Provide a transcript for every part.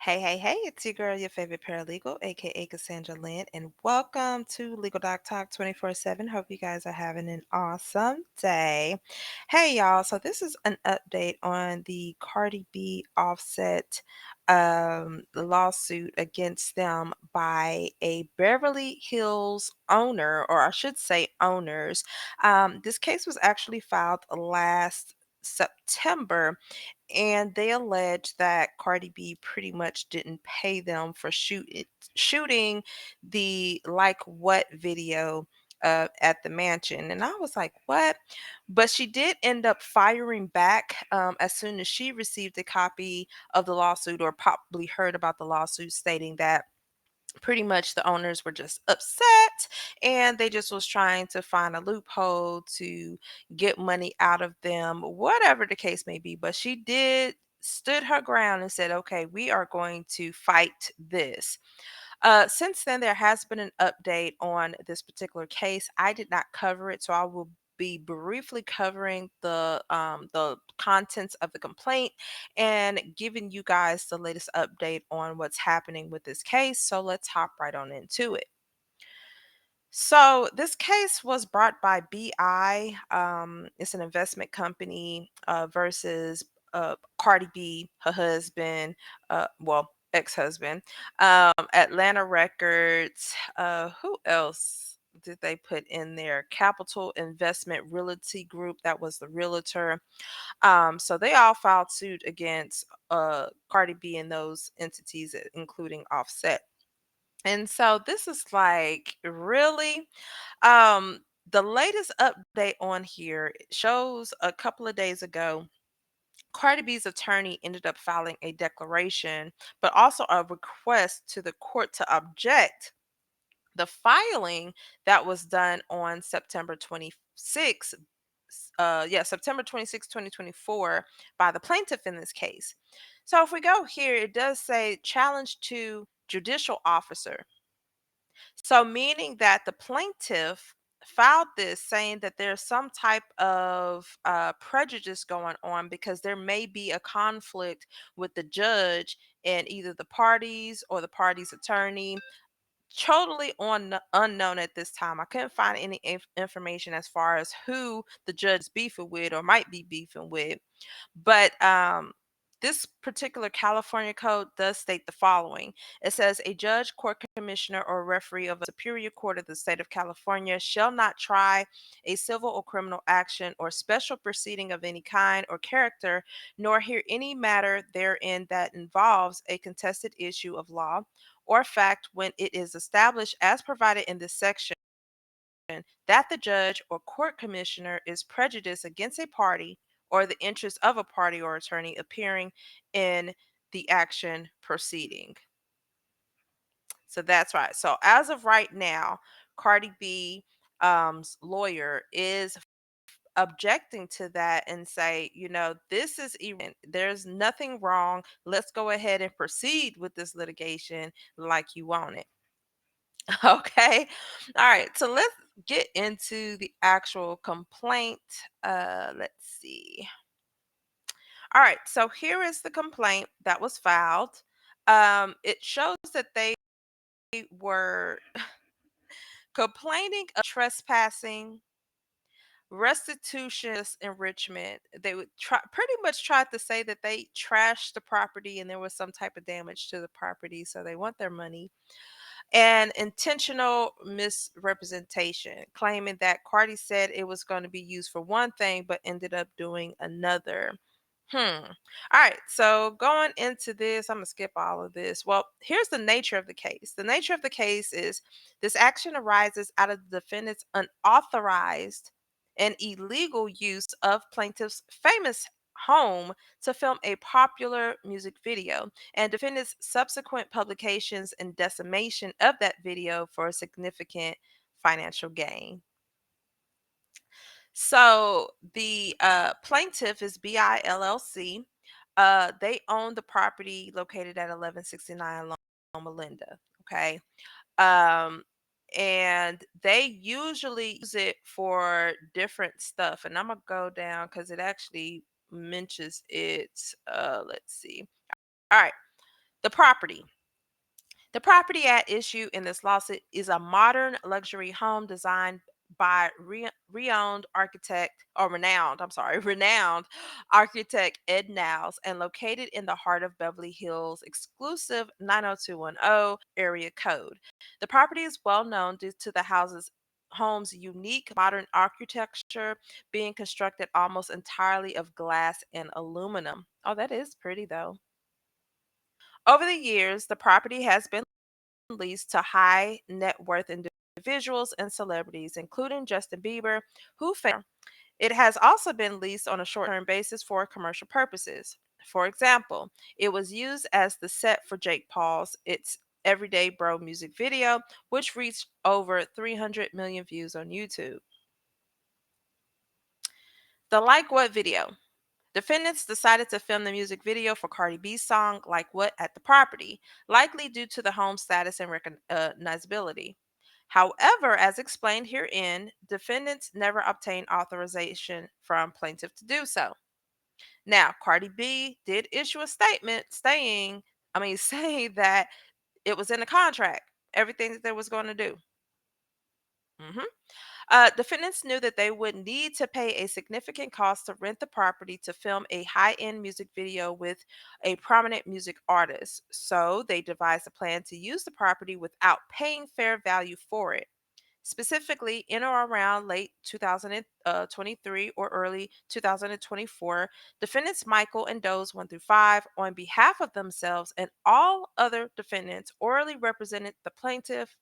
Hey, it's your girl, your favorite paralegal, aka Cassandra Lynn, and welcome to Legal Doc Talk 24/7. Hope you guys are having an awesome day. Hey, y'all, so this is an update on the Cardi B Offset lawsuit against them by a Beverly Hills owner, or I should say owners. This case was actually filed last September and they allege that Cardi B pretty much didn't pay them for shooting the like what video at the mansion. And I was like, what? But she did end up firing back as soon as she received a copy of the lawsuit or probably heard about the lawsuit, stating that pretty much the owners were just upset and they just was trying to find a loophole to get money out of them, whatever the case may be. But she did stood her ground and said, okay, we are going to fight this. Since then, there has been an update on this particular case. I did not cover it, so I will be briefly covering the contents of the complaint and giving you guys the latest update on what's happening with this case. So let's hop right on into it. So this case was brought by BI. It's an investment company versus Cardi B, her husband, ex-husband, Atlanta Records. Who else did they put in there? Capital Investment Realty Group. That was the realtor. So they all filed suit against Cardi B and those entities, including Offset. And so this is like really the latest update on here shows a couple of days ago Cardi B's attorney ended up filing a declaration, but also a request to the court to object the filing that was done on September 26th. September 26, 2024, by the plaintiff in this case. So if we go here, it does say challenge to judicial officer. So, meaning that the plaintiff filed this saying that there's some type of prejudice going on because there may be a conflict with the judge and either the parties or the party's attorney. Totally unknown at this time. I couldn't find any information as far as who the judge is beefing with or might be beefing with. But this particular California code does state the following. It says a judge, court commissioner, or referee of a superior court of the state of California shall not try a civil or criminal action or special proceeding of any kind or character, nor hear any matter therein that involves a contested issue of law or fact when it is established as provided in this section that the judge or court commissioner is prejudiced against a party or the interest of a party or attorney appearing in the action proceeding. So that's right. So as of right now, Cardi B lawyer is objecting to that and say, this is there's nothing wrong. Let's go ahead and proceed with this litigation like you want it. Okay. All right. So let's get into the actual complaint. Let's see. All right. So here is the complaint that was filed. It shows that they were complaining of trespassing, restitution, enrichment. They would pretty much tried to say that they trashed the property and there was some type of damage to the property. So they want their money. And intentional misrepresentation, claiming that Cardi said it was going to be used for one thing, but ended up doing another. All right. So going into this, I'm going to skip all of this. Well, here's the nature of the case. The nature of the case is this action arises out of the defendant's unauthorized and illegal use of plaintiff's famous home to film a popular music video and defendant's subsequent publications and decimation of that video for a significant financial gain. So the plaintiff is BILLC. They own the property located at 1169 Loma Linda. Okay. Um, and they usually use it for different stuff. And I'm gonna go down because it actually mentions it. Let's see. All right. The property. The property at issue in this lawsuit is a modern luxury home designed by renowned architect or renowned, I'm sorry, renowned architect Ed Niles and located in the heart of Beverly Hills exclusive 90210 area code. The property is well known due to the home's unique modern architecture being constructed almost entirely of glass and aluminum. Oh, that is pretty though. Over the years, the property has been leased to high net worth individuals and celebrities, including Justin Bieber, who it has also been leased on a short term basis for commercial purposes. For example, it was used as the set for Jake Paul's It's Everyday Bro music video, which reached over 300 million views on YouTube. The Like What video. Defendants decided to film the music video for Cardi B's song Like What at the property, likely due to the home status and recognizability. However, as explained herein, defendants never obtained authorization from plaintiff to do so. Now, Cardi B did issue a statement saying that it was in the contract, everything that they was going to do. Mhm. Defendants knew that they would need to pay a significant cost to rent the property to film a high end music video with a prominent music artist. So they devised a plan to use the property without paying fair value for it. Specifically, in or around late 2023 or early 2024, defendants Michael and Doe's 1 through 5, on behalf of themselves and all other defendants, orally represented the plaintiff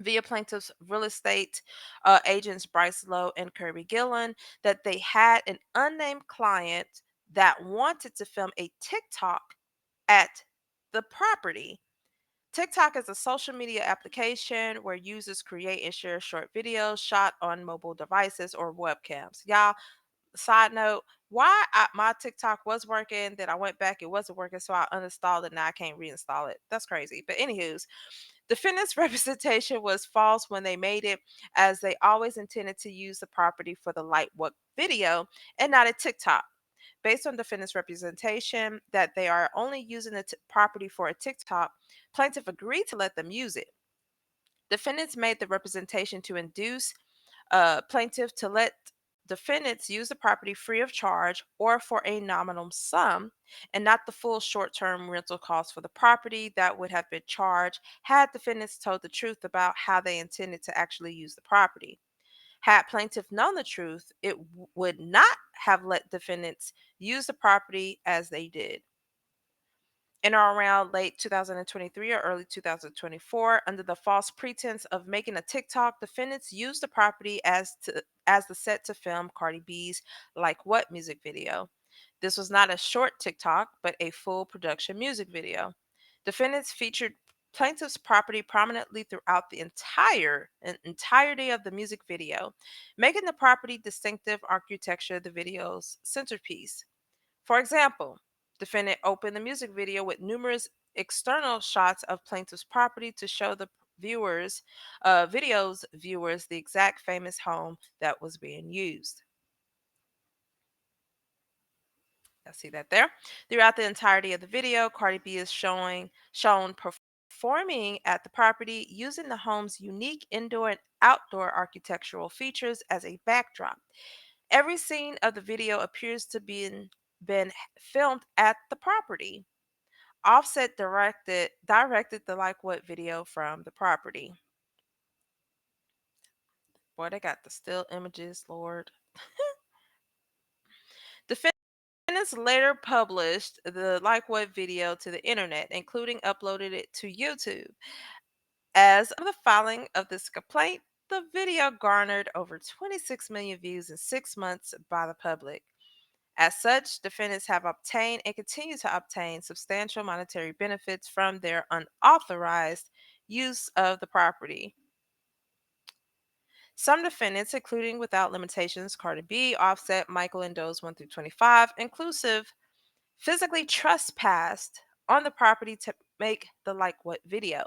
via plaintiff's real estate agents Bryce Lowe and Kirby Gillen that they had an unnamed client that wanted to film a TikTok at the property. TikTok is a social media application where users create and share short videos shot on mobile devices or webcams. Y'all, side note, my TikTok was working, then I went back, it wasn't working, so I uninstalled it. Now I can't reinstall it. That's crazy. But anywho's, defendant's representation was false when they made it, as they always intended to use the property for the Lightwork video and not a TikTok. Based on defendant's representation that they are only using the property for a TikTok, plaintiff agreed to let them use it. Defendants made the representation to induce plaintiff to let defendants use the property free of charge or for a nominal sum and not the full short-term rental cost for the property that would have been charged had defendants told the truth about how they intended to actually use the property. Had plaintiff known the truth, it would not have let defendants use the property as they did. In or around late 2023 or early 2024, under the false pretense of making a TikTok, defendants used the property as the set to film Cardi B's Like What music video. This was not a short TikTok, but a full production music video. Defendants featured plaintiff's property prominently throughout the entirety of the music video, making the property distinctive architecture the video's centerpiece. For example, defendant opened the music video with numerous external shots of plaintiff's property to show the viewers the exact famous home that was being used. I see that there. Throughout the entirety of the video, Cardi B is shown performing at the property using the home's unique indoor and outdoor architectural features as a backdrop. Every scene of the video appears to be been filmed at the property. Offset directed the Like What video from the property. Boy, they got the still images, Lord. Defendants later published the Like What video to the internet, including uploaded it to YouTube. As of the filing of this complaint, the video garnered over 26 million views in 6 months by the public. As such, defendants have obtained and continue to obtain substantial monetary benefits from their unauthorized use of the property. Some defendants, including without limitations Cardi B, Offset, Michael, and Doe's 1 through 25, inclusive, physically trespassed on the property to make the Like What video.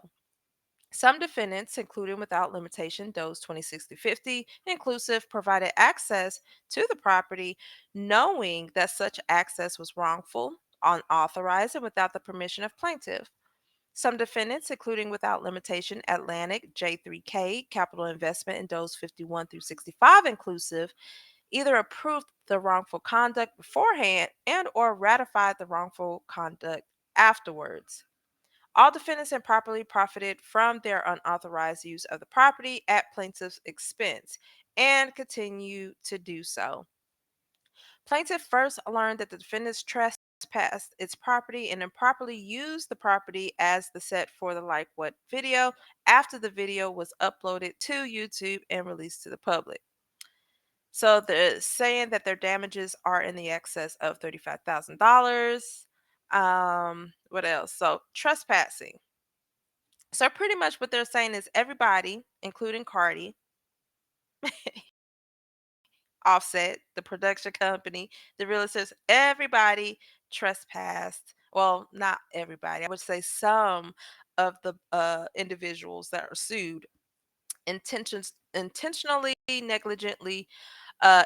Some defendants, including without limitation Doe's 26 to 50, inclusive, provided access to the property knowing that such access was wrongful unauthorized, and without the permission of plaintiff. Some defendants, including without limitation Atlantic, J3K, Capital Investment, and Doe's 51 through 65 inclusive, either approved the wrongful conduct beforehand and or ratified the wrongful conduct afterwards. All defendants improperly profited from their unauthorized use of the property at plaintiff's expense and continue to do so. Plaintiff first learned that the defendants trespassed its property and improperly used the property as the set for the Like What video after the video was uploaded to YouTube and released to the public. So they're saying that their damages are in the excess of $35,000. What else? So trespassing. So pretty much what they're saying is everybody, including Cardi, Offset, the production company, the realtors, everybody trespassed. Well, not everybody. I would say some of the individuals that are sued intentionally, negligently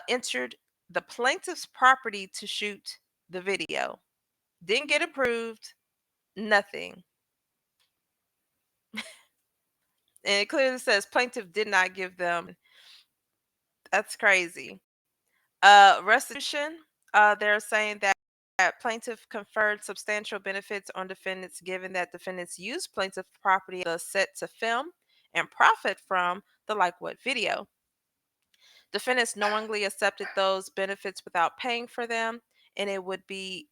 entered the plaintiff's property to shoot the video. Didn't get approved, nothing. And it clearly says plaintiff did not give them. That's crazy. Restitution. They're saying that plaintiff conferred substantial benefits on defendants given that defendants used plaintiff property as a set to film and profit from the Like What video. Defendants knowingly accepted those benefits without paying for them, and it would be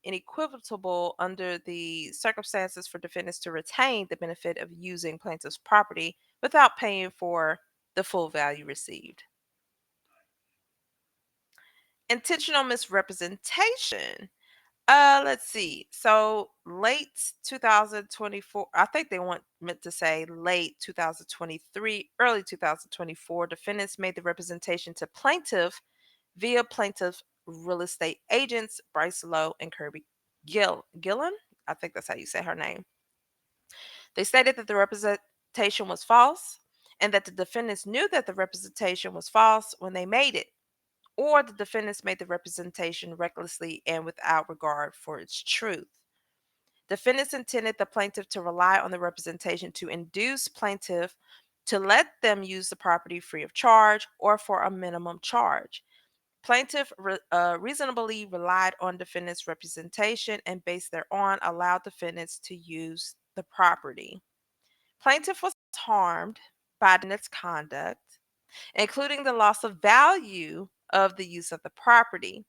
inequitable under the circumstances for defendants to retain the benefit of using plaintiff's property without paying for the full value received. Intentional misrepresentation. Let's see. So late 2024, I think they meant to say late 2023, early 2024, defendants made the representation to plaintiff via plaintiff real estate agents Bryce Lowe and Kirby Gillen. I think that's how you say her name. They stated that the representation was false and that the defendants knew that the representation was false when they made it, or the defendants made the representation recklessly and without regard for its truth. Defendants intended the plaintiff to rely on the representation to induce plaintiff to let them use the property free of charge or for a minimum charge. Plaintiff reasonably relied on defendants' representation and based thereon allowed defendants to use the property. Plaintiff was harmed by defendant's conduct, including the loss of value of the use of the property.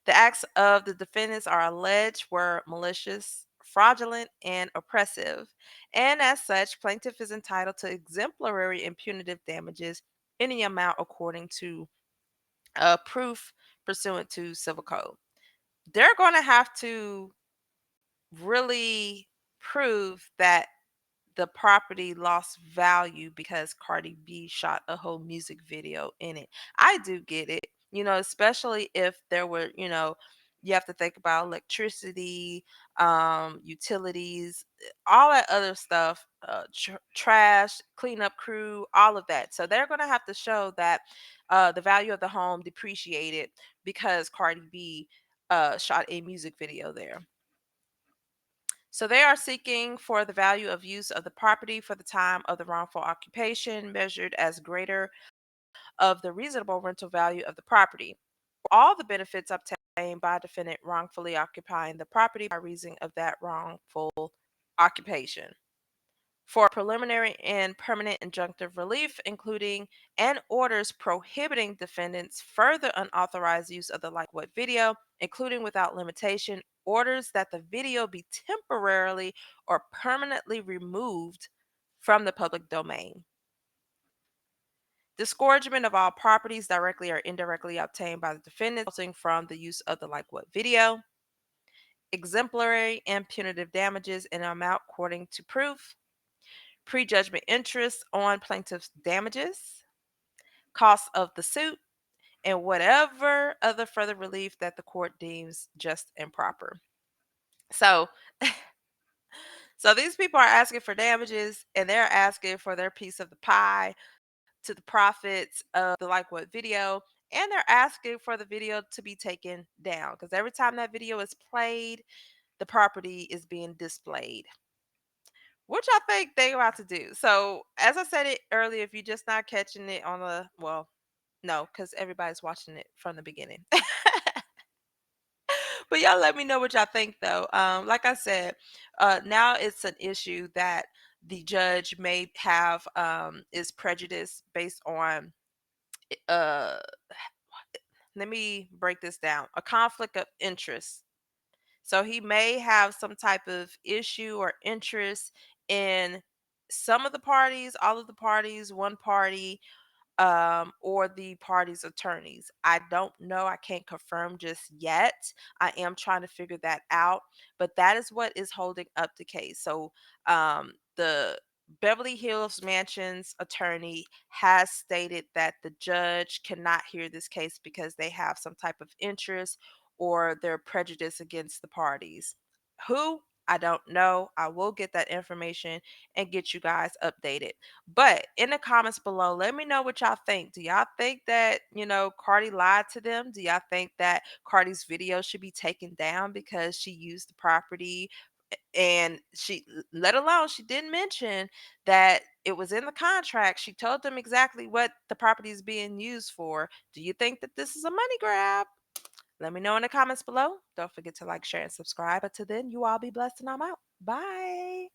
The acts of the defendants are alleged were malicious, fraudulent, and oppressive, and as such, plaintiff is entitled to exemplary and punitive damages in the amount according to proof pursuant to civil code. They're going to have to really prove that the property lost value because Cardi B shot a whole music video in it. I do get it, especially if there were, you have to think about electricity, utilities, all that other stuff, trash, cleanup crew, all of that. So they're going to have to show that the value of the home depreciated because Cardi B shot a music video there. So they are seeking for the value of use of the property for the time of the wrongful occupation measured as greater of the reasonable rental value of the property. All the benefits obtained by a defendant wrongfully occupying the property by reason of that wrongful occupation. For preliminary and permanent injunctive relief, including and orders prohibiting defendants' further unauthorized use of the Like What video, including without limitation, orders that the video be temporarily or permanently removed from the public domain. Disgorgement of all properties directly or indirectly obtained by the defendant resulting from the use of the Like What video. Exemplary and punitive damages in an amount according to proof. Prejudgment interest on plaintiff's damages, costs of the suit, and whatever other further relief that the court deems just and proper. So, so these people are asking for damages and they're asking for their piece of the pie to the profits of the Like What video. and they're asking for the video to be taken down because every time that video is played, the property is being displayed. What y'all think they about to do? So, as I said it earlier, if you're just not catching it on the well, no, because everybody's watching it from the beginning. But y'all let me know what y'all think though. Like I said, now it's an issue that the judge may have is prejudice based on uh let me break this down. A conflict of interest. So he may have some type of issue or interest in some of the parties, all of the parties, one party, or the party's attorneys. I don't know. I can't confirm just yet. I am trying to figure that out, but that is what is holding up the case. So, the Beverly Hills Mansion's attorney has stated that the judge cannot hear this case because they have some type of interest or they're prejudiced against the parties. Who? I don't know. I will get that information and get you guys updated. But in the comments below, let me know what y'all think. Do y'all think that, Cardi lied to them? Do y'all think that Cardi's video should be taken down because she used the property and let alone she didn't mention that it was in the contract. She told them exactly what the property is being used for. Do you think that this is a money grab? Let me know in the comments below. Don't forget to like, share, and subscribe. Until then, you all be blessed and I'm out. Bye.